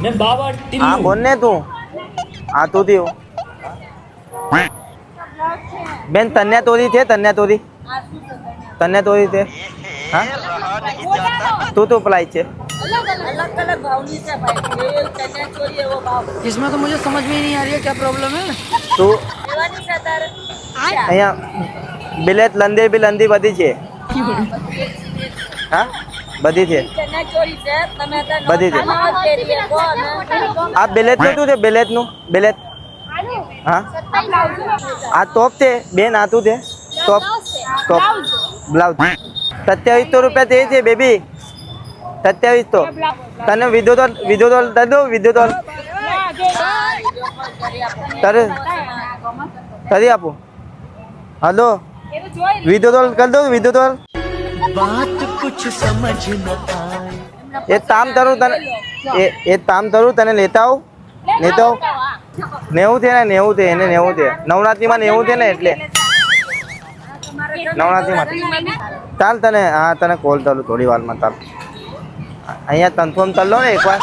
मैं बाबा टिल्लू। हाँ बोल ने तू हाँ तू थी બેન તન્યા તોરી છે તન્યા તોરી છે हाँ तू तो पलाई छे अलग अलग भाव नहीं से भाई ये चना चोरी है वो भाव इसमें तो मुझे समझ में ही नहीं आ रही है क्या प्रॉब्लम है। તું देवानी सदर અહીંયા બિલેત લંદી બી લંદી બધી છે હા બધી છે चना चोरी से તમે બધી છે तेरी है कौन આ બિલેત નું શું છે બિલેત નું બિલેત હા આ ટોપ છે બેન આતું છે ટોપ ટોપ બ્લાઉઝ 2700 રૂપિયા તે છે બેબી 2700 તને વિધો તો દો વિધો તો તારે કરી આપું હલો વિધો તો કરી દો વિધો તો बात कुछ समझ न आए એ તામ તરું તને એ તામ તરું તને લેતા આવું નેવું છે ને નેવું છે એને નેવું છે નવરાત્રીમાં નેવું છે ને એટલે નવરાત્રીમાં ચાલ તને હા તને કોલ કરું થોડી વારમાં ચાલ અહીંયા કન્ફર્મ કરી લો ને એકવાર